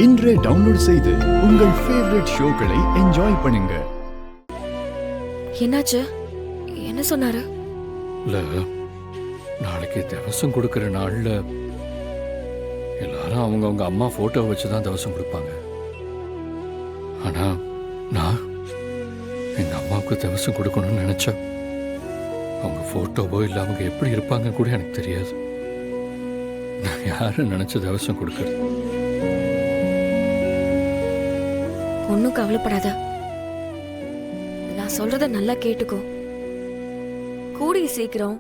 இன்றே டவுன்லோட் செய்து உங்கள் ஃபேவரட் ஷோக்களை என்ஜாய் பண்ணுங்க. என்னாச்சு? என்ன சொன்னாரு? இல்ல, நாளைக்கு திவசம் கொடுக்கிற நாள்ல எல்லாரும் அவங்க அம்மா போட்டோ வச்சுதான் திவசம் கொடுப்பாங்க. ஆனா நான் எங்க அம்மாவுக்கு திவசம் கொடுக்கணும்னு நினைச்சா அவங்க போட்டோவோ இல்லை அவங்க எப்படி இருப்பாங்க கூட எனக்கு தெரியாது. நான் யாரும் நினைச்ச திவசம் கொடுக்கறது. ஒன்னும் கவலைப்படாத, நான் சொல்றத நல்லா கேட்டுக்கோ. கூடிய சீக்கிரம்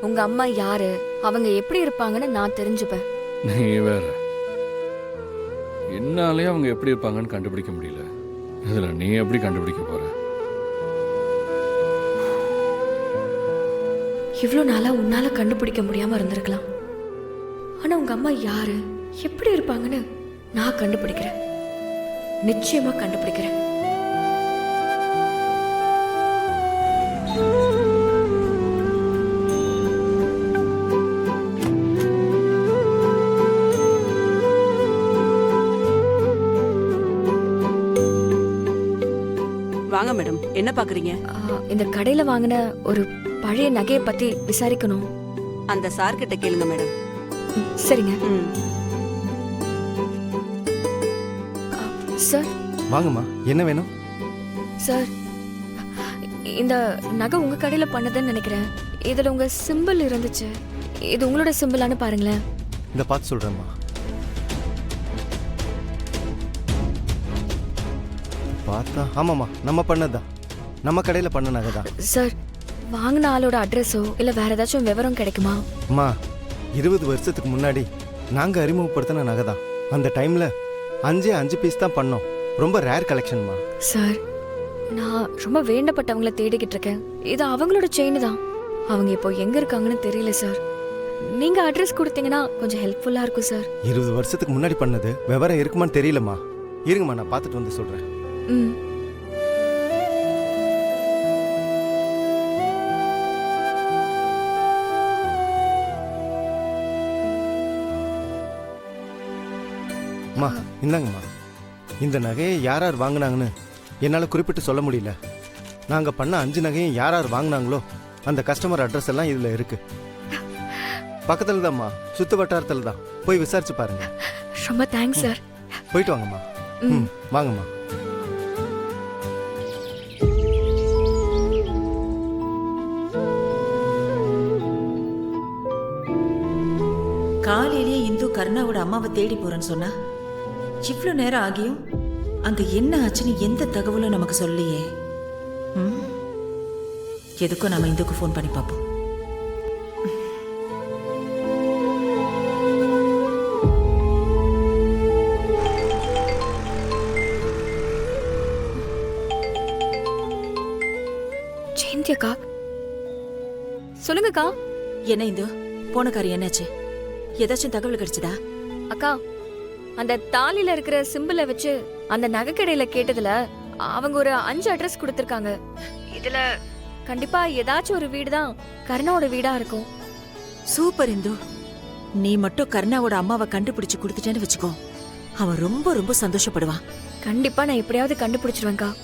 உங்க அம்மா யாரு, அவங்க எப்படி இருப்பாங்கன்னு நான் தெரிஞ்சுப்பேன். நீ வேற, என்னாலே அவங்க எப்படி இருப்பாங்கன்னு கண்டுபிடிக்க முடியல. இதுல நீ எப்படி கண்டுபிடிக்க போற? இவ்வளோ நாளா உன்னால கண்டுபிடிக்க முடியாம இருந்திருக்கலாம். ஆனா உங்க அம்மா யாரு, எப்படி இருப்பாங்கன்னு நான் கண்டுபிடிக்கிறேன். நிச்சயமா கண்டுபிடிக்கிறேன். வாங்க மேடம், என்ன பாக்குறீங்க? இந்த கடையில வாங்கின ஒரு பழைய நகையை பத்தி விசாரிக்கணும். அந்த சார் கிட்ட கேளுங்க மேடம். சரிங்க சார். வாங்கம்மா, என்ன வேணும்? சார், இந்த நகை உங்க கடையில பண்ணதுன்னு நினைக்கிறேன். இதுல உங்க சிம்பிள் இருந்துச்சு. இது உங்களோட சிம்பிளானு பாருங்களேன். இந்த பார்த்து சொல்றேம்மா. பார்த்தா ஆமாம்மா, நம்ம பண்ணதுதான். நம்ம கடையில் பண்ண நகை தான். சார், வாங்கின ஆளோட அட்ரஸோ இல்ல வேற ஏதாச்சும் விவரம் கிடைக்குமா? அம்மா, 20 வருஷத்துக்கு முன்னாடி நாங்கள் அறிமுகப்படுத்தின நகை தான். அந்த டைமில் 5 பீஸ் தான் பண்ணோம். ரொம்ப ரேர் கலெக்ஷன்மா. சார், நான் ரொம்ப வேண்டப்பட்டவங்கள தேடிக்கிட்டு இருக்கேன். இது அவங்களோட செயின் தான். அவங்க இப்போ எங்க இருக்காங்கன்னு தெரியல சார். நீங்க அட்ரஸ் கொடுத்தீங்கன்னா கொஞ்சம் ஹெல்ப்ஃபுல்லா இருக்கும் சார். 20 வருஷத்துக்கு முன்னாடி பண்ணது விவரம் இருக்குமான்னு தெரியலம்மா. இருங்கம்மா, நான் பார்த்துட்டு வந்து சொல்கிறேன். ம். அம்மா, இந்தாங்கம்மா. இந்த நகையை யார் யார் வாங்கினாங்கன்னு என்னால் குறிப்பிட்டு சொல்ல முடியல. நாங்கள் பண்ண 5 நகையும் யார் யார் வாங்கினாங்களோ அந்த கஸ்டமர் அட்ரஸ் எல்லாம் இதில் இருக்கு. பக்கத்தில் தான்மா, சுற்று வட்டாரத்தில் தான். போய் விசாரிச்சு பாருங்க. ரொம்ப தேங்க்ஸ் சார். போயிட்டு வாங்கம்மா. ம், வாங்கம்மா. காலையிலேயே இந்து கருணாவோட அம்மாவை தேடி போறேன்னு சொன்னா, இவ்வளோ நேரம் ஆகியும் அங்க என்ன ஆச்சுன்னு எந்த தகவலும் நமக்கு சொல்லியே. எதுக்கும் நம்ம இந்துக்கு ஃபோன் பண்ணி பார்ப்போம். ஜெயந்தியக்கா, சொல்லுங்கக்கா. என்ன இந்து, போன காரியம் என்னாச்சு? ஏதாச்சும் தகவல் கிடைச்சதா? அக்கா, அந்த தாலில இருக்கிற சிம்பிளை வச்சு அந்த நகைக்கடையில கேட்டதுல அவங்க ஒரு 5 அட்ரஸ் கொடுத்திருக்காங்க. இதுல கண்டிப்பா ஏதாச்சும் ஒரு வீடு தான் கருணாவோட வீடா இருக்கும். சூப்பர் இந்து. நீ மட்டும் கருணாவோட அம்மாவை கண்டுபிடிச்சு கொடுத்துட்டேன்னு வச்சுக்கோ, அவன் ரொம்ப ரொம்ப சந்தோஷப்படுவான். கண்டிப்பா நான் எப்படியாவது கண்டுபிடிச்சிருவேன்க்கா.